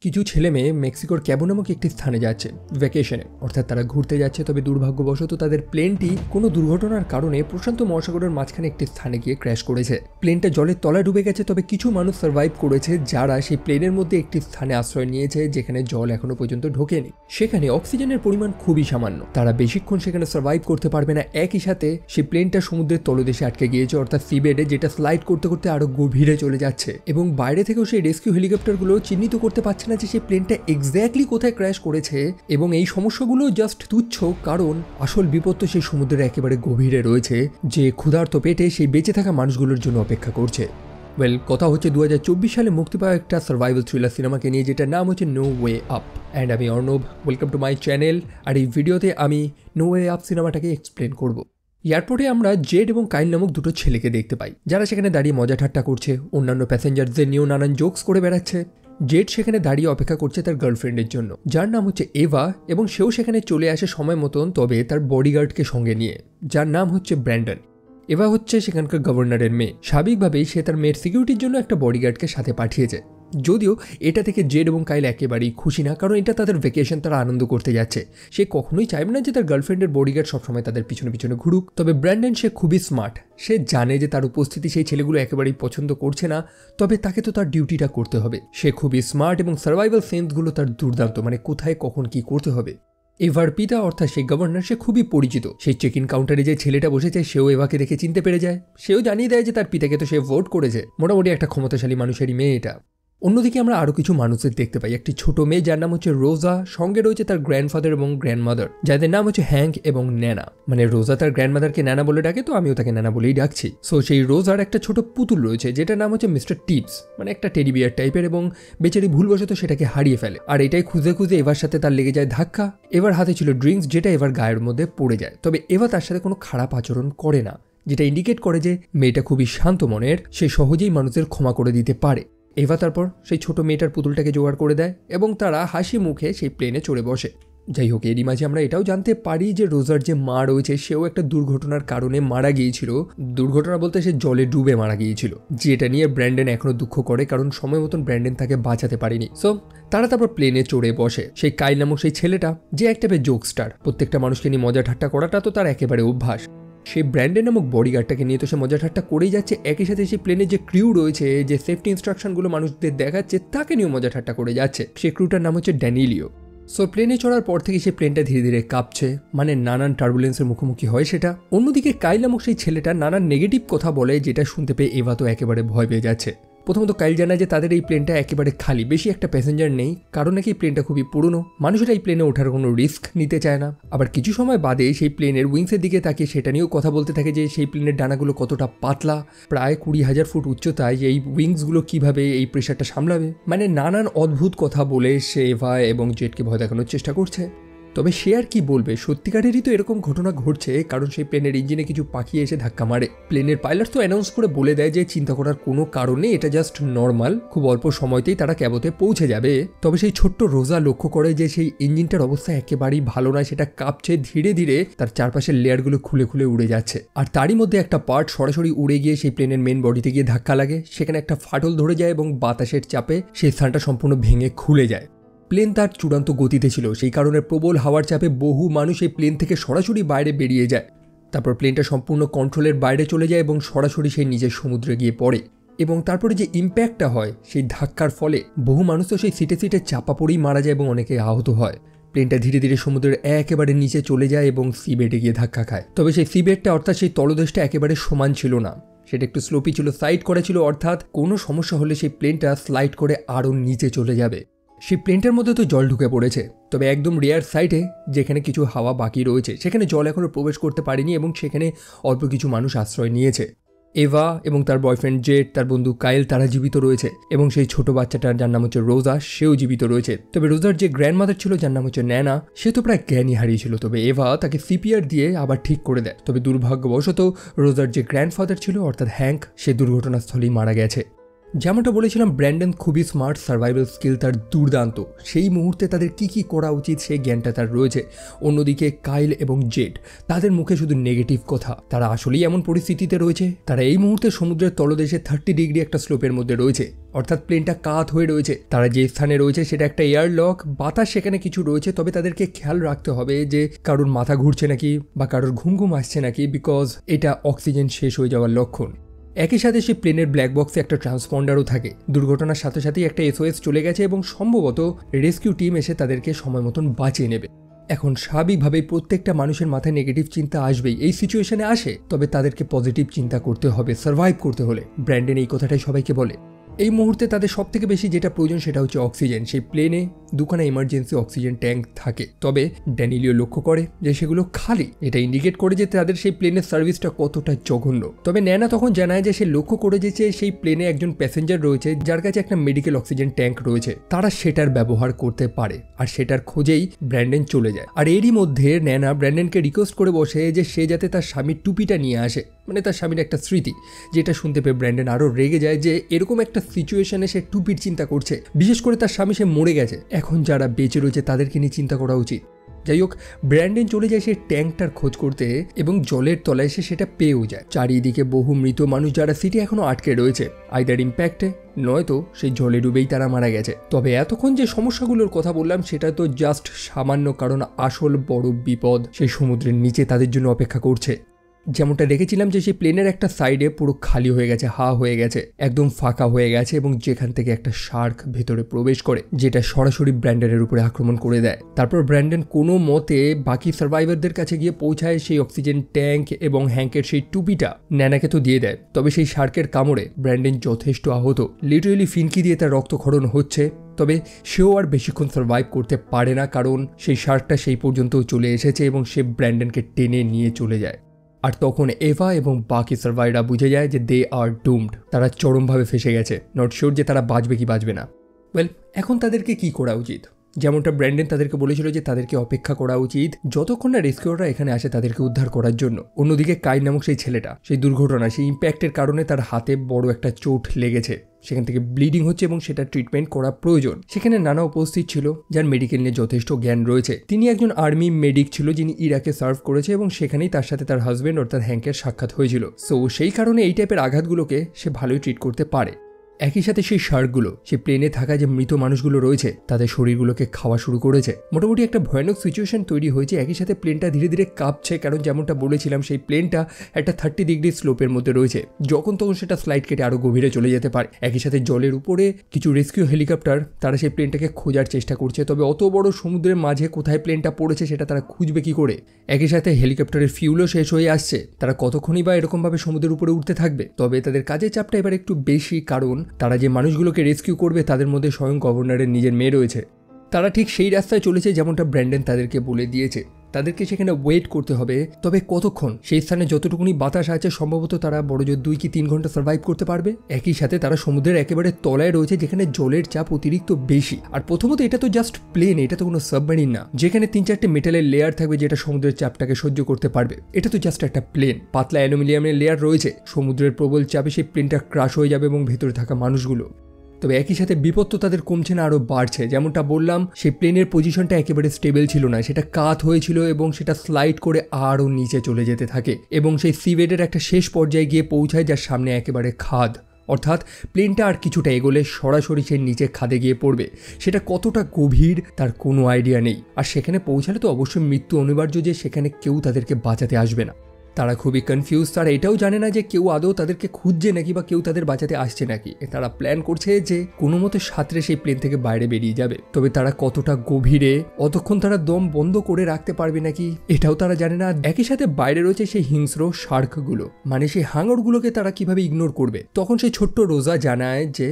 কিছু ছেলে মেয়ে মেক্সিকোর ক্যাবো নামক একটি স্থানে যাচ্ছে ভ্যাকেশনে, অর্থাৎ তারা ঘুরতে যাচ্ছে। তবে দুর্ভাগ্যবশত তাদের প্লেনটি কোনো দুর্ঘটনার কারণে প্রশান্ত মহাসাগরের মাঝখানে একটি স্থানে গিয়ে ক্র্যাশ করেছে। প্লেনটা জলের তলায় ডুবে গেছে, তবে কিছু মানুষ সার্ভাইভ করেছে যারা সেই প্লেনের মধ্যে একটি স্থানে আশ্রয় নিয়েছে যেখানে জল এখনো পর্যন্ত ঢোকেনি। সেখানে অক্সিজেনের পরিমাণ খুবই সামান্য, তারা বেশিক্ষণ সেখানে সার্ভাইভ করতে পারবে না। একই সাথে সেই প্লেনটা সমুদ্রের তলদেশে আটকে গিয়েছে, অর্থাৎ সিবেডে, যেটা স্লাইড করতে করতে আরো গভীরে চলে যাচ্ছে। এবং বাইরে থেকেও সেই রেস্কিউ হেলিকপ্টারগুলো চিহ্নিত করতে পারছে না যে সেই প্লেনটা এক্স্যাক্টলি কোথায় ক্র্যাশ করেছে। এবং এই সমস্যাগুলো জাস্ট তুচ্ছ, কারণ আসল বিপদ তো সেই সমুদ্রের একেবারে গভীরে রয়েছে, যে ক্ষুধার্ত পেটে সেই বেঁচে থাকা মানুষগুলোর জন্য অপেক্ষা করছে। কথা হচ্ছে 2024 সালে মুক্তি পাওয়া একটা সার্ভাইভাল থ্রিলার সিনেমাকে নিয়ে, যেটার নাম হচ্ছে নো ওয়ে আপ। অ্যান্ড আমি Arnab, welcome to my channel. আর এই ভিডিওতে আমি নো ওয়ে আপ সিনেমাটাকে এক্সপ্লেন করব। এয়ারপোর্টে আমরা জেড এবং কাইল নামক দুটো ছেলেকে দেখতে পাই, যারা সেখানে দাঁড়িয়ে মজা ঠাট্টা করছে, অন্যান্য প্যাসেঞ্জারদের নিয়েও নানান জোকস করে বেড়াচ্ছে। জেড সেখানে দাঁড়িয়ে অপেক্ষা করছে তার গার্লফ্রেন্ডের জন্য, যার নাম হচ্ছে এভা, এবং সেও সেখানে চলে আসে সময় মতন, তবে তার বডিগার্ডকে সঙ্গে নিয়ে, যার নাম হচ্ছে ব্র্যান্ডন। এভা হচ্ছে সেখানকার গভর্নরের মেয়ে। স্বাভাবিকভাবেই সে তার মেয়ের সিকিউরিটির জন্য একটা বডিগার্ডকে সাথে পাঠিয়েছে। যদিও এটা থেকে জেড এবং কাইল একেবারেই খুশি না, কারণ এটা তাদের ভ্যাকেশন, তারা আনন্দ করতে যাচ্ছে। সে কখনোই চাইবে না যে তার গার্লফ্রেন্ডের বডিগার্ড সবসময় তাদের পিছনে পিছনে ঘুরুক। তবে ব্র্যান্ডন সে খুবই স্মার্ট, সে জানে যে তার উপস্থিতি সেই ছেলেগুলো একেবারেই পছন্দ করছে না, তবে তাকে তো তার ডিউটিটা করতে হবে। সে খুবই স্মার্ট এবং সার্ভাইভাল সেন্সগুলো তার দুর্দান্ত, মানে কোথায় কখন কি করতে হবে। এভার পিতা অর্থাৎ সেই গভর্নর, সে খুবই পরিচিত। সেই চেক ইন কাউন্টারে যে ছেলেটা বসেছে সেও এভাকে দেখে চিনতে পেরে যায়। সেও জানিয়ে দেয় যে তার পিতাকে তো সে ভোট করেছে। মোটামুটি একটা ক্ষমতাশালী মানুষেরই মেয়ে এটা। অন্যদিকে আমরা আরও কিছু মানুষের দেখতে পাই। একটি ছোট মেয়ে যার নাম হচ্ছে রোজা, সঙ্গে রয়েছে তার গ্র্যান্ডফাদার এবং গ্র্যান্ডমাদার, যাদের নাম হচ্ছে হ্যাঙ্ক এবং ন্যানা। মানে রোজা তার গ্র্যান্ডমাদারকে ন্যানা বলে ডাকে, তো আমিও তাকে ন্যানা বলেই ডাকছি। সো সেই রোজার একটা ছোট পুতুল রয়েছে যেটার নাম হচ্ছে মিস্টার টিপস, মানে একটা টেডি বিয়ার টাইপের, এবং বেচারি ভুলবশত সেটাকে হারিয়ে ফেলে। আর এটাই খুঁজে খুঁজে এবার সাথে তার লেগে যায় ধাক্কা। এবার হাতে ছিল ড্রিঙ্কস, যেটা এবার গায়ের মধ্যে পড়ে যায়। তবে এবার তার সাথে কোনো খারাপ আচরণ করে না, যেটা ইন্ডিকেট করে যে মেয়েটা খুবই শান্ত মনের, সে সহজেই মানুষের ক্ষমা করে দিতে পারে। এভা তারপর সেই ছোট মেয়েটার পুতুলটাকে জোগাড় করে দেয় এবং তারা হাসি মুখে সেই প্লেনে চড়ে বসে। যাই হোক, এরই মাঝে আমরা এটাও জানতে পারি যে রোজার যে মা রয়েছে সেও একটা দুর্ঘটনার কারণে মারা গিয়েছিল। দুর্ঘটনা বলতে সে জলে ডুবে মারা গিয়েছিল, যেটা নিয়ে ব্র্যান্ডন এখনো দুঃখ করে, কারণ সময় মতন ব্র্যান্ডন তাকে বাঁচাতে পারেনি। সো তারা তারপর প্লেনে চড়ে বসে। সেই কাইল নামক সেই ছেলেটা, যে একটা জোক স্টার, প্রত্যেকটা মানুষকে নিয়ে মজা ঠাট্টা করাটা তো তার একেবারে অভ্যাস। সেই ব্র্যান্ডন নামক বডিগার্ডটাকে নিয়ে তো সে মজা ঠাট্টা করেই যাচ্ছে। একই সাথে সেই প্লেনের যে ক্রিউ রয়েছে, যে সেফটি ইনস্ট্রাকশনগুলো মানুষদের দেখাচ্ছে, তাকে নিয়েও মজা ঠাট্টা করে যাচ্ছে। সেই ক্রিউটার নাম হচ্ছে ড্যানিলিও। সো প্লেনে চড়ার পর থেকে সেই প্লেনটা ধীরে ধীরে কাঁপছে, মানে নানান টার্বুলেন্সের মুখোমুখি হয় সেটা। অন্যদিকে কাইল নামক সেই ছেলেটা নানান নেগেটিভ কথা বলে, যেটা শুনতে পেয়ে এভা তো একেবারে ভয় পেয়ে যাচ্ছে। প্রথমত কাইল জানায় যে তাদের এই প্লেনটা একেবারে খালি, বেশি একটা প্যাসেঞ্জার নেই, কারণ নাকি এই প্লেনটা খুবই পুরনো, মানুষেরা এই প্লেনে ওঠার কোনো রিস্ক নিতে চায় না। আবার কিছু সময় বাদে সেই প্লেনের উইংসের দিকে তাকিয়ে সেটা নিয়েও কথা বলতে থাকে যে সেই প্লেনের ডানাগুলো কতটা পাতলা, প্রায় 20,000 ফুট উচ্চতায়, যে এই উইংসগুলো কিভাবে এই প্রেশারটা সামলাবে। মানে নানান অদ্ভুত কথা বলে সে এভা এবং জেটকে ভয় দেখানোর চেষ্টা করছে। তবে সে আর কি বলবে, সত্যিকারেরই তো এরকম ঘটনা ঘটছে, কারণ সেই প্লেনের ইঞ্জিনে কিছু পাখি এসে ধাক্কা মারে। প্লেনের পাইলট তো অ্যানাউন্স করে বলে দেয় যে চিন্তা করার কোনো কারণে, এটা জাস্ট নর্মাল, খুব অল্প সময়তেই তারা ক্যাবোতে পৌঁছে যাবে। তবে সেই ছোট্ট রোজা লক্ষ্য করে যে সেই ইঞ্জিনটার অবস্থা একেবারেই ভালো নয়, সেটা কাঁপছে, ধীরে ধীরে তার চারপাশের লেয়ারগুলো খুলে খুলে উড়ে যাচ্ছে। আর তারই মধ্যে একটা পার্ট সরাসরি উড়ে গিয়ে সেই প্লেনের মেন বডিতে গিয়ে ধাক্কা লাগে, সেখানে একটা ফাটল ধরে যায় এবং বাতাসের চাপে সেই স্থানটা সম্পূর্ণ ভেঙে খুলে যায়। প্লেন তার চূড়ান্ত গতিতে ছিল, সেই কারণে প্রবল হাওয়ার চাপে বহু মানুষ এই প্লেন থেকে সরাসরি বাইরে বেরিয়ে যায়। তারপর প্লেনটা সম্পূর্ণ কন্ট্রোলের বাইরে চলে যায় এবং সরাসরি সেই নিজের সমুদ্রে গিয়ে পড়ে। এবং তারপরে যে ইম্প্যাক্টটা হয় সেই ধাক্কার ফলে বহু মানুষ তো সেই সিটে সিটে চাপা পড়েই মারা যায় এবং অনেকে আহত হয়। প্লেনটা ধীরে ধীরে সমুদ্রের একেবারে নিচে চলে যায় এবং সিবেডে গিয়ে ধাক্কা খায়। তবে সেই সিবেডটা অর্থাৎ সেই তলদেশটা একেবারে সমান ছিল না, সেটা একটু স্লোপি ছিল, সাইড করা ছিল, অর্থাৎ কোনো সমস্যা হলে সেই প্লেনটা স্লাইড করে আরও নিচে চলে যাবে। সেই প্লেনটার মধ্যে তো জল ঢুকে পড়েছে, তবে একদম রেয়ার সাইডে যেখানে কিছু হাওয়া বাকি রয়েছে সেখানে জল এখনও প্রবেশ করতে পারেনি এবং সেখানে অল্প কিছু মানুষ আশ্রয় নিয়েছে। এভা এবং তার বয়ফ্রেন্ড জেট, তার বন্ধু কাইল, তারা জীবিত রয়েছে এবং সেই ছোট বাচ্চাটা যার নাম হচ্ছে রোজা, সেও জীবিত রয়েছে। তবে রোজার যে গ্র্যান্ডমাদার ছিল যার নাম হচ্ছে ন্যানা, সে তো প্রায় জ্ঞানই হারিয়েছিল। তবে এভা তাকে সিপিআর দিয়ে আবার ঠিক করে দেয়। তবে দুর্ভাগ্যবশত রোজার যে গ্র্যান্ডফাদার ছিল অর্থাৎ হ্যাঙ্ক, সে দুর্ঘটনাস্থলেই মারা গেছে। যেমনটা বলেছিলাম, ব্র্যান্ডন খুবই স্মার্ট, সার্ভাইভাল স্কিল তার দুর্দান্ত। সেই মুহূর্তে তাদের কি করা উচিত সেই জ্ঞানটা তার রয়েছে। অন্যদিকে কাইল এবং জেড, তাদের মুখে শুধু নেগেটিভ কথা। তারা আসলেই এমন পরিস্থিতিতে রয়েছে, তারা এই মুহূর্তে সমুদ্রের তলদেশে 30 ডিগ্রি একটা স্লোপের মধ্যে রয়েছে, অর্থাৎ প্লেনটা কাত হয়ে রয়েছে। তারা যে স্থানে রয়েছে সেটা একটা এয়ারলক, বাতাস সেখানে কিছু রয়েছে, তবে তাদেরকে খেয়াল রাখতে হবে যে কারোর মাথা ঘুরছে নাকি বা কারোর ঘুম আসছে নাকি, বিকজ এটা অক্সিজেন শেষ হয়ে যাওয়ার লক্ষণ। একই সাথে সেই প্লেনের ব্ল্যাক বক্সে একটা ট্রান্সপন্ডারও থাকে। দুর্ঘটনার সাথে সাথেই একটা SOS চলে গেছে এবং সম্ভবত রেস্কিউ টিম এসে তাদেরকে সময় মতন বাঁচিয়ে নেবে। এখন স্বাভাবিকভাবেই প্রত্যেকটা মানুষের মাথায় নেগেটিভ চিন্তা আসবেই, এই সিচুয়েশনে আসে, তবে তাদেরকে পজিটিভ চিন্তা করতে হবে সার্ভাইভ করতে হলে। ব্র্যান্ডন এই কথাটাই সবাইকে বলে। এই মুহূর্তে তাদের সব থেকে বেশি যেটা প্রয়োজন সেটা হচ্ছে অক্সিজেন। সেই প্লেনে দুখানা ইমার্জেন্সি অক্সিজেন ট্যাঙ্ক থাকে, তবে ড্যানিলিও লক্ষ্য করে যে সেগুলো খালি। এটা ইন্ডিকেট করে যে তাদের সেই প্লেনের সার্ভিসটা কতটা জঘন্য। তবে ন্যানা তখন জানায় যে সে লক্ষ্য করে যে সেই প্লেনে একজন প্যাসেঞ্জার রয়েছে যার কাছে একটা মেডিকেল অক্সিজেন ট্যাঙ্ক রয়েছে, তারা সেটার ব্যবহার করতে পারে। আর সেটার খোঁজেই ব্র্যান্ডন চলে যায়। আর এরই মধ্যে ন্যানা ব্র্যান্ডনকে রিকোয়েস্ট করে বসে যে সে যাতে তার স্বামীর টুপিটা নিয়ে আসে, মানে তার স্বামীর একটা স্মৃতি। যেটা শুনতে পেয়ে ব্র্যান্ডন আরো রেগে যায় যে এরকম একটা সিচুয়েশনে সে টুপির চিন্তা করছে, বিশেষ করে তার স্বামী সে মরে গেছে, এখন যারা বেঁচে রয়েছে তাদেরকে নিয়ে চিন্তা করা উচিত। যাই হোক, ব্র্যান্ডন চলে যায় সেই ট্যাঙ্কটার খোঁজ করতে এবং জলের তলায় এসে সেটা পেয়েও যায়। চারিদিকে বহু মৃত মানুষ যারা সিটি এখনো আটকে রয়েছে, আইদার ইম্প্যাক্টে নয়তো সেই জলে ডুবেই তারা মারা গেছে। তবে এতক্ষণ যে সমস্যাগুলোর কথা বললাম সেটা তো জাস্ট সামান্য, কারণ আসল বড় বিপদ সেই সমুদ্রের নিচে তাদের জন্য অপেক্ষা করছে। যেমনটা দেখেছিলাম যে সেই প্লেনের একটা সাইডে পুরো খালি হয়ে গেছে, হয়ে গেছে, একদম ফাঁকা হয়ে গেছে, এবং যেখান থেকে একটা শার্ক ভেতরে প্রবেশ করে, যেটা সরাসরি ব্র্যান্ডনের উপরে আক্রমণ করে দেয়। তারপর ব্র্যান্ডন কোনো মতে বাকি সার্ভাইভারদের কাছে গিয়ে পৌঁছায় সেই অক্সিজেন ট্যাঙ্ক এবং হ্যাঙ্কের সেই টুপিটা ন্যানাকে তো দিয়ে দেয়। তবে সেই শার্কের কামড়ে ব্র্যান্ডন যথেষ্ট আহত, লিটারেলি ফিনকি দিয়ে তার রক্তক্ষরণ হচ্ছে। তবে সেও আর বেশিক্ষণ সার্ভাইভ করতে পারে না, কারণ সেই শার্কটা সেই পর্যন্তও চলে এসেছে এবং সে ব্র্যান্ডনকে টেনে নিয়ে চলে যায়। আর তখন এভা এবং বাকি সার্ভাইভাররা বুঝে যায় যে দে আর ডুমড, তারা চরমভাবে ফেসে গেছে। নট শিওর যে তারা বাঁচবে কি বাঁচবে না। ওয়েল, এখন তাদেরকে কি করা উচিত? যেমনটা ব্র্যান্ডন তাদেরকে বলেছিল যে তাদেরকে অপেক্ষা করা উচিত যতক্ষণ না রেস্কিউররা এখানে আসে তাদেরকে উদ্ধার করার জন্য। অন্যদিকে কাইল নামক সেই ছেলেটা, সেই দুর্ঘটনা, সেই ইম্প্যাক্টের কারণে তার হাতে বড় একটা চোট লেগেছে, সেখান থেকে ব্লিডিং হচ্ছে এবং সেটা ট্রিটমেন্ট করা প্রয়োজন। সেখানে নানা উপস্থিত ছিল যার মেডিকেল নিয়ে যথেষ্ট জ্ঞান রয়েছে। তিনি একজন আর্মি মেডিক ছিল যিনি ইরাকে সার্ভ করেছে এবং সেখানেই তার সাথে তার হাজবেন্ড অর্থাৎ হ্যাঙ্কের সাক্ষাৎ হয়েছিল। সো সেই কারণে এই টাইপের আঘাতগুলোকে সে ভালোই ট্রিট করতে পারে। একই সাথে সেই শার্কগুলো সেই প্লেনে থাকা যে মৃত মানুষগুলো রয়েছে তাদের শরীরগুলোকে খাওয়া শুরু করেছে। মোটামুটি একটা ভয়ানক সিচুয়েশন তৈরি হয়েছে। একই সাথে প্লেনটা ধীরে ধীরে কাঁপছে, কারণ যেমনটা বলেছিলাম সেই প্লেনটা একটা 30 ডিগ্রি স্লোপের মধ্যে রয়েছে, যখন তখন সেটা স্লাইড কেটে আরো গভীরে চলে যেতে পারে। একই সাথে জলের উপরে কিছু রেস্কিউ হেলিকপ্টার তারা সেই প্লেনটাকে খোঁজার চেষ্টা করছে, তবে অত বড় সমুদ্রের মাঝে কোথায় প্লেনটা পড়েছে সেটা তারা খুঁজবে কি করে? একই সাথে হেলিকপ্টারের ফিউলও শেষ হয়ে আসছে, তারা কতক্ষণই বা এরকমভাবে সমুদ্রের উপরে উঠতে থাকবে? তবে তাদের কাজের চাপটা এবার একটু বেশি, কারণ তারা যে মানুষগুলোকে রেস্কিউ করবে তাদের মধ্যে স্বয়ং গভর্নরের নিজের মেয়ে রয়েছে। তারা ঠিক সেই রাস্তায় চলেছে যেমনটা ব্র্যান্ডন তাদেরকে বলে দিয়েছে। তাদেরকে সেখানে ওয়েট করতে হবে, তবে কতক্ষণ? সেই স্থানে যতটুকুনি বাতাস আছে সম্ভবত তারা বড়জোর 2 কি 3 ঘন্টা সার্ভাইভ করতে পারবে। একই সাথে তারা সমুদ্রের একেবারে তলায় রয়েছে যেখানে জলের চাপ অতিরিক্ত বেশি। আর প্রথমত এটা তো জাস্ট প্লেন, এটা তো কোনো সাবমেরিন না যেখানে 3-4টে মেটালের লেয়ার থাকবে যেটা সমুদ্রের চাপটাকে সহ্য করতে পারবে। এটা তো জাস্ট একটা প্লেন, পাতলা অ্যালুমিনিয়ামের লেয়ার রয়েছে। সমুদ্রের প্রবল চাপে সেই প্লেনটা ক্রাশ হয়ে যাবে এবং ভেতরে থাকা মানুষগুলো। তবে একই সাথে বিপদ তো তাদের কমছে না, আরও বাড়ছে। যেমনটা বললাম সেই প্লেনের পজিশনটা একেবারে স্টেবল ছিল না, সেটা কাত হয়েছিল এবং সেটা স্লাইড করে আরও নিচে চলে যেতে থাকে এবং সেই সিভেডের একটা শেষ পর্যায়ে গিয়ে পৌঁছায় যার সামনে একেবারে খাদ, অর্থাৎ প্লেনটা আর কিছুটা এগোলে সরাসরি সে নিচে খাদে গিয়ে পড়বে। সেটা কতটা গভীর তার কোনো আইডিয়া নেই। আর সেখানে পৌঁছালে তো অবশ্যই মৃত্যু অনিবার্য, যে সেখানে কেউ তাদেরকে বাঁচাতে আসবে না। তারা খুবই কনফিউজ, তারা এটাও জানে না যে কেউ আদৌ তাদেরকে খুঁজছে নাকি বা কেউ তাদের বাঁচাতে আসছে নাকি। তারা প্ল্যান করছে যে কোনো মতে সাঁতরে সেই প্লেন থেকে বাইরে বেরিয়ে যাবে, তবে তারা কতটা গভীরে, অতক্ষণ তারা দম বন্ধ করে রাখতে পারবে নাকি এটাও তারা জানে না। একই সাথে বাইরে রয়েছে সেই হিংস্র শার্কগুলো, মানে সেই হাঙরগুলোকে তারা কিভাবে ইগনোর করবে। তখন সেই ছোট্ট রোজা জানায় যে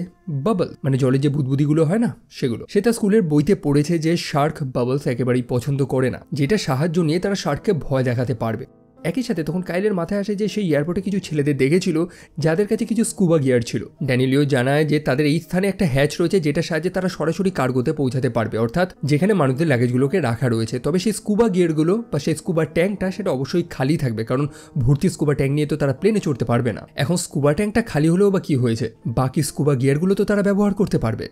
বাবল, মানে জলের যে বুদবুদিগুলো হয় না সেগুলো, সেটা স্কুলের বইতে পড়েছে যে শার্ক বাবলস একেবারেই পছন্দ করে না, যেটা সাহায্য নিয়ে তারা শার্ককে ভয় দেখাতে পারবে। একই সাথে তখন কাইলের মাথায় আসে যে সেই এয়ারপোর্টে কিছু ছেলেদের দেখেছিল যাদের কাছে কিছু স্কুবা গিয়ার ছিল। ড্যানিলিও জানায় যে তাদের এই স্থানে একটা হ্যাচ রয়েছে যেটার সাহায্যে তারা সরাসরি কার্গোতে পৌঁছাতে পারবে, অর্থাৎ যেখানে মানুষদের লাগেজগুলোকে রাখা রয়েছে। তবে সেই স্কুবা গিয়ারগুলো বা সেই স্কুবা ট্যাঙ্কটা সেটা অবশ্যই খালি থাকবে, কারণ ভর্তি স্কুবা ট্যাঙ্ক নিয়ে তো তারা প্লেনে চড়তে পারবে না। এখন স্কুবা ট্যাঙ্কটা খালি হলেও বা কি হয়েছে, বাকি স্কুবা গিয়ারগুলো তো তারা ব্যবহার করতে পারবে।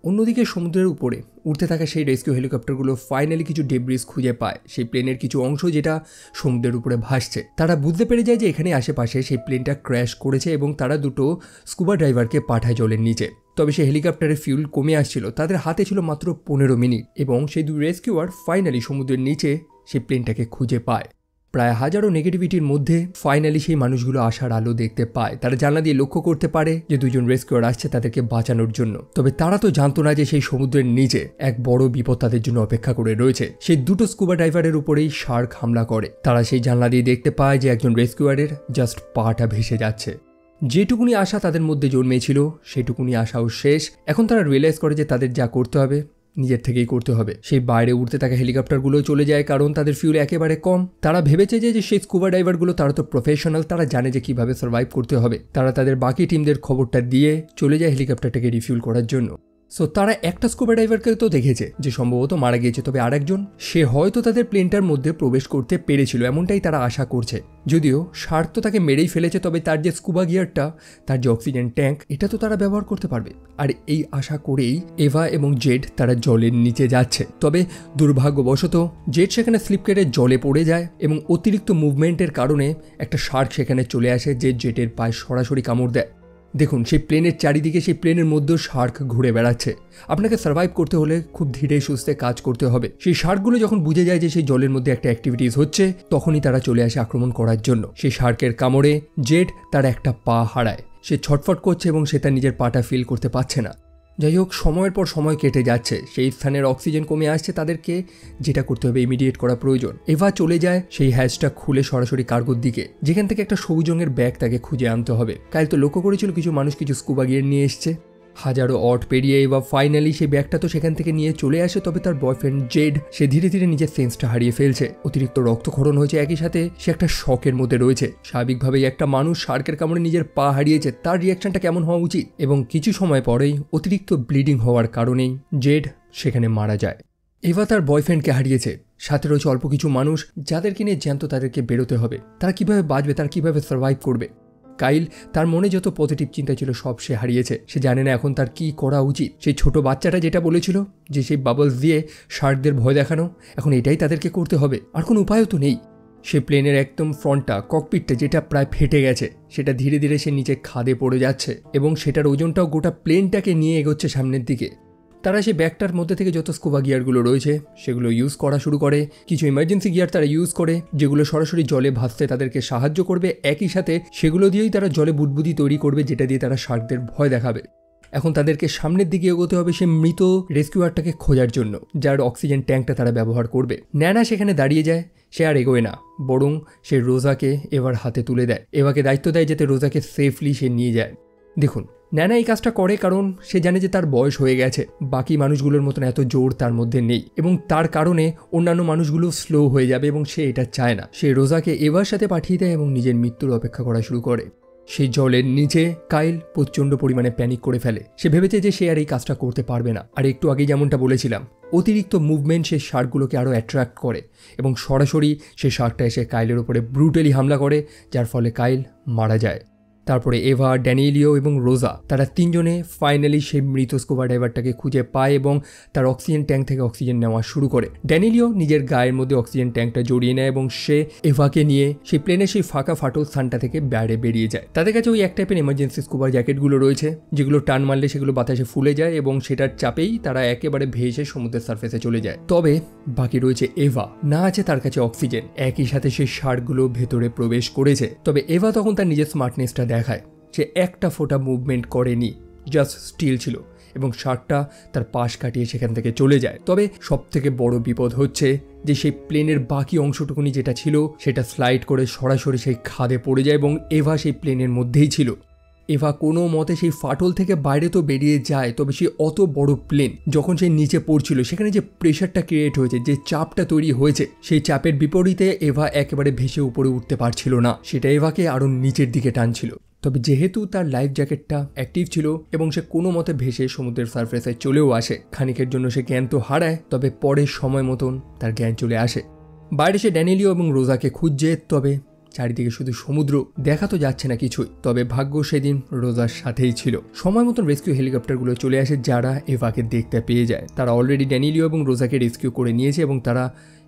অন্যদিকে সমুদ্রের উপরে উঠতে থাকা সেই রেস্কিউ হেলিকপ্টারগুলো ফাইনালি কিছু ডেব্রিজ খুঁজে পায়, সেই প্লেনের কিছু অংশ যেটা সমুদ্রের উপরে ভাসছে। তারা বুঝতে পেরে যায় যে এখানে আশেপাশে সেই প্লেনটা ক্র্যাশ করেছে এবং তারা দুটো স্কুবা ড্রাইভারকে পাঠায় জলের নিচে। তবে সেই হেলিকপ্টারের ফিউল কমে আসছিল, তাদের হাতে ছিল মাত্র 15 মিনিট এবং সেই দুই রেস্কিউয়ার ফাইনালি সমুদ্রের নিচে সেই প্লেনটাকে খুঁজে পায়। প্রায় হাজারো নেগেটিভিটির মধ্যে ফাইনালি সেই মানুষগুলো আসার আলো দেখতে পায়। তারা জানলা দিয়ে লক্ষ্য করতে পারে যে দুজন রেস্কিউয়ার আসছে তাদেরকে বাঁচানোর জন্য। তবে তারা তো জানতো না যে সেই সমুদ্রের নিচে এক বড় বিপদ তাদের জন্য অপেক্ষা করে রয়েছে। সেই দুটো স্কুবা ড্রাইভারের উপরেই শার্ক হামলা করে। তারা সেই জানলা দিয়ে দেখতে পায় যে একজন রেস্কিউয়ারের জাস্ট পাটা ভেসে যাচ্ছে। যেটুকুনি আশা তাদের মধ্যে জন্মেছিল সেটুকুনি আশাও শেষ। এখন তারা রিয়েলাইজ করে যে তাদের যা করতে হবে নিজের থেকেই করতে হবে। সেই বাইরে উঠতে থাকা হেলিকপ্টারগুলো চলে যায় কারণ তাদের ফিউল একেবারে কম। তারা ভেবেছে যে সেই স্কুবা ড্রাইভারগুলো তারা তো প্রফেশনাল, তারা জানে যে কিভাবে সার্ভাইভ করতে হবে। তারা তাদের বাকি টিমদের খবরটা দিয়ে চলে যায় হেলিকপ্টারটাকে রিফিউল করার জন্য। সো তারা একটা স্কুবা ড্রাইভারকে তো দেখেছে যে সম্ভবত মারা গিয়েছে, তবে আরেকজন সে হয়তো তাদের প্লেনটার মধ্যে প্রবেশ করতে পেরেছিল, এমনটাই তারা আশা করছে। যদিও শার্ক তো তাকে মেরেই ফেলেছে, তবে তার যে স্কুবা গিয়ারটা, তার যে অক্সিজেন ট্যাঙ্ক, এটা তো তারা ব্যবহার করতে পারবে। আর এই আশা করেই এভা এবং জেড তারা জলের নিচে যাচ্ছে। তবে দুর্ভাগ্যবশত জেড সেখানে স্লিপ কেটে জলে পড়ে যায় এবং অতিরিক্ত মুভমেন্টের কারণে একটা শার্ক সেখানে চলে আসে যে জেটের পায়ে সরাসরি কামড় দেয়। দেখুন সেই প্লেনের চারিদিকে, সেই প্লেনের মধ্যেও শার্ক ঘুরে বেড়াচ্ছে। আপনাকে সার্ভাইভ করতে হলে খুব ধীরে সুস্থে কাজ করতে হবে। সেই শার্কগুলো যখন বুঝে যায় যে সেই জলের মধ্যে একটা অ্যাক্টিভিটিস হচ্ছে, তখনই তারা চলে আসে আক্রমণ করার জন্য। সেই শার্কের কামড়ে জেড তার একটা পা হারায়। সে ছটফট করছে এবং সে তার নিজের পাটা ফিল করতে পারছে না। যাই হোক, সময়ের পর সময় কেটে যাচ্ছে, সেই স্থানের অক্সিজেন কমে আসছে। তাদেরকে যেটা করতে হবে ইমিডিয়েট করা প্রয়োজন। এভা চলে যায় সেই হ্যাচটা খুলে সরাসরি কার্গোর দিকে, যেখান থেকে একটা সবুজ রঙের ব্যাগ তাকে খুঁজে আনতে হবে। কাইল তো লক্ষ্য করেছিল কিছু মানুষ কিছু স্কুবা গিয়ার নিয়ে এসছে। হাজারো অট পেরিয়ে এভা ফাইনালি সেই ব্যাগটা তো সেখান থেকে নিয়ে চলে আসে। তবে তার বয়ফ্রেন্ড জেড সে ধীরে ধীরে নিজের সেন্সটা হারিয়ে ফেলছে। অতিরিক্ত রক্তক্ষরণ হয়েছে, একই সাথে সে একটা শকের মধ্যে রয়েছে। স্বাভাবিকভাবেই একটা মানুষ শার্কের কামড়ে নিজের পা হারিয়েছে, তার রিয়াকশনটা কেমন হওয়া উচিত? এবং কিছু সময় পরেই অতিরিক্ত ব্লিডিং হওয়ার কারণেই জেড সেখানে মারা যায়। এভা তার বয়ফ্রেন্ডকে হারিয়েছে, সাথে রয়েছে অল্প কিছু মানুষ যাদেরকে নিয়ে জ্যান্ত তাদেরকে বেরোতে হবে। তারা কিভাবে বাঁচবে, তারা কিভাবে সার্ভাইভ করবে? কাইল তার মনে যত পজিটিভ চিন্তা ছিল সব সে হারিয়েছে। সে জানে না এখন তার কি করা উচিত। সেই ছোট বাচ্চাটা যেটা বলেছিল যে সেই বাবলস দিয়ে শার্কদের ভয় দেখানো, এখন এটাই তাদেরকে করতে হবে, আর কোনো উপায়ও তো নেই। সে প্লেনের একদম ফ্রন্টটা, ককপিটটা যেটা প্রায় ফেটে গেছে, সেটা ধীরে ধীরে সে নিচে খাদে পড়ে যাচ্ছে এবং সেটার ওজনটাও গোটা প্লেনটাকে নিয়ে এগোচ্ছে সামনের দিকে। তারা সেই ব্যাগটার মধ্যে থেকে যত স্কুবা গিয়ারগুলো রয়েছে সেগুলো ইউজ করা শুরু করে। কিছু ইমার্জেন্সি গিয়ার তারা ইউজ করে যেগুলো সরাসরি জলে ভাসতে তাদেরকে সাহায্য করবে। একই সাথে সেগুলো দিয়েই তারা জলে বুদবুদি তৈরি করবে, যেটা দিয়ে তারা শার্কদের ভয় দেখাবে। এখন তাদেরকে সামনের দিকে এগোতে হবে সে মৃত রেস্কিউয়ারটাকে খোঁজার জন্য, যার অক্সিজেন ট্যাঙ্কটা তারা ব্যবহার করবে। ন্যানা সেখানে দাঁড়িয়ে যায়, সে আর এগোয় না, বরং সে রোজাকে এবার হাতে তুলে দেয়। এভাকে দায়িত্ব দেয় যাতে রোজাকে সেফলি সে নিয়ে যায়। দেখুন, ন্যানা এই কাজটা করে কারণ সে জানে যে তার বয়স হয়ে গেছে, বাকি মানুষগুলোর মতন এত জোর তার মধ্যে নেই এবং তার কারণে অন্যান্য মানুষগুলো স্লো হয়ে যাবে এবং সে এটা চায় না। সে রোজাকে এবার সাথে পাঠিয়ে দেয় এবং নিজের মৃত্যুর অপেক্ষা করা শুরু করে। সেই জলের নিচে কাইল প্রচণ্ড পরিমাণে প্যানিক করে ফেলে। সে ভেবেছে যে সে আর এই কাজটা করতে পারবে না। আর একটু আগে যেমনটা বলেছিলাম, অতিরিক্ত মুভমেন্ট সেই শার্কগুলোকে আরও অ্যাট্রাক্ট করে এবং সরাসরি সেই শার্কটা এসে কাইলের উপরে ব্রুটালি হামলা করে, যার ফলে কাইল মারা যায়। তারপরে এভা, ড্যানিয়েলিও এবং রোজা তারা তিনজনে ফাইনালি সেই মৃত স্কুবা ডাইভারটাকে খুঁজে পায় এবং তার অক্সিজেন ট্যাঙ্ক থেকে অক্সিজেন নেওয়া শুরু করে। ড্যানিয়েলিও নিজের গায়ের মধ্যে অক্সিজেন ট্যাঙ্কটা জড়িয়ে নেয় এবং সে এভাকে নিয়ে সেই প্লেনের সেই ফাঁকা ফাটল স্থানটা থেকে বাইরে বেরিয়ে যায়। তাদের কাছে ওই এক টাইপের এমার্জেন্সি স্কুবা জ্যাকেটগুলো রয়েছে যেগুলো টান মারলে সেগুলো বাতাসে ফুলে যায় এবং সেটার চাপেই তারা একেবারে ভেসে সমুদ্রের সার্ফেসে চলে যায়। তবে বাকি রয়েছে এভা, না আছে তার কাছে অক্সিজেন। একই সাথে সেই শার্কগুলো ভেতরে প্রবেশ করেছে। তবে এভা তখন তার নিজের স্মার্টনেসটা দেখায়, সে একটা ফোঁটা মুভমেন্ট করেনি, জাস্ট স্টিল ছিল এবং শার্কটা তার পাশ কাটিয়ে সেখান থেকে চলে যায়। তবে সব থেকে বড় বিপদ হচ্ছে যে সেই প্লেনের বাকি অংশটুকুনি যেটা ছিল সেটা স্লাইড করে সরাসরি সেই খাদে পড়ে যায় এবং এভা সেই প্লেনের মধ্যেই ছিল। এভা কোনো মতে সেই ফাটল থেকে বাইরে তো বেরিয়ে যায়, তবে সেই অত বড় প্লেন যখন সে নিচে পড়ছিল সেখানে যে প্রেশারটা ক্রিয়েট হয়েছে, যে চাপটা তৈরি হয়েছে, সেই চাপের বিপরীতে এভা একেবারে ভেসে উপরে উঠতে পারছিল না। সেটা এভাকে আরো নিচের দিকে টানছিল। তবে যেহেতু তার লাইফ জ্যাকেটটা অ্যাক্টিভ ছিল এবং সে কোনো মতে ভেসে সমুদ্রের সারফেসে চলেও আসে, খানিকের জন্য সে জ্ঞান তো হারায়, তবে পরে সময় মতন তার জ্ঞান চলে আসে। বাইরে সে ড্যানিয়েলিও এবং রোজাকে খুঁজছে, তবে চারিদিকে শুধু সমুদ্র, দেখা তো যাচ্ছে না কিছুই। তবে ভাগ্য সেদিন রোজার সাথেই ছিল। সময় মতন রেস্কিউ হেলিকপ্টারগুলো চলে আসে, যারা এভাকে দেখতে পেয়ে যায়। তারা অলরেডি ড্যানিয়েলিও এবং রোজাকে রেস্কিউ করে নিয়েছে এবং তারা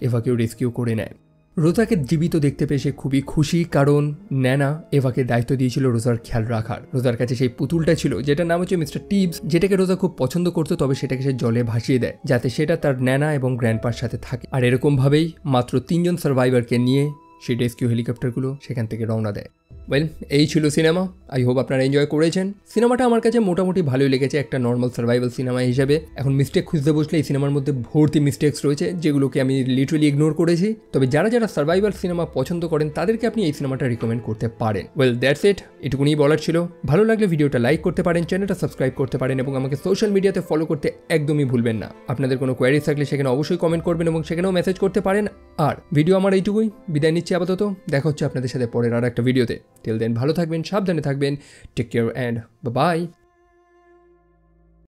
এভাকেও রেস্কিউ করে নেয়। রোজাকে জীবিত দেখতে পেয়ে সে খুবই খুশি, কারণ ন্যানা এভাকে দায়িত্ব দিয়েছিল রোজার খেয়াল রাখার। রোজার কাছে সেই পুতুলটা ছিল যেটার নাম হচ্ছে মিস্টার টিপস, যেটাকে রোজা খুব পছন্দ করতো, তবে সেটাকে সে জলে ভাসিয়ে দেয় যাতে সেটা তার ন্যানা এবং গ্র্যান্ডপার সাথে থাকে। আর এরকমভাবেই মাত্র 3 জন সার্ভাইভারকে নিয়ে সেই রেস্কিউ হেলিকপ্টারগুলো সেখান থেকে রওনা দেয়। ওয়েল, এই ছিল সিনেমা। আই হোপ আপনারা এনজয় করেছেন। সিনেমাটা আমার কাছে মোটামুটি ভালোই লেগেছে একটা নর্মাল সার্ভাইভাল সিনেমা হিসেবে। এখন মিস্টেক খুঁজতে বসলে এই সিনেমার মধ্যে ভর্তি মিস্টেক্স রয়েছে, যেগুলোকে আমি লিটারালি ইগনোর করেছি। তবে যারা যারা সার্ভাইভাল সিনেমা পছন্দ করেন তাদেরকে আপনি এই সিনেমাটা রিকমেন্ড করতে পারেন। ওয়েল, দ্যাটস ইট, এটুকুনি বলার ছিল। ভালো লাগলে ভিডিওটা লাইক করতে পারেন, চ্যানেলটা সাবস্ক্রাইব করতে পারেন এবং আমাকে সোশ্যাল মিডিয়াতে ফলো করতে একদমই ভুলবেন না। আপনাদের কোনো কোয়ারিজ থাকলে সেখানে অবশ্যই কমেন্ট করবেন এবং সেখানেও মেসেজ করতে পারেন। আর ভিডিও আমার এইটুকুই, বিদায় নিচ্ছি আপাতত। দেখা হচ্ছে আপনাদের সাথে পরের আর একটা ভিডিওতে। টিল দেন ভালো থাকবেন, সাবধানে থাকবেন, টেক কেয়ার অ্যান্ড বাই।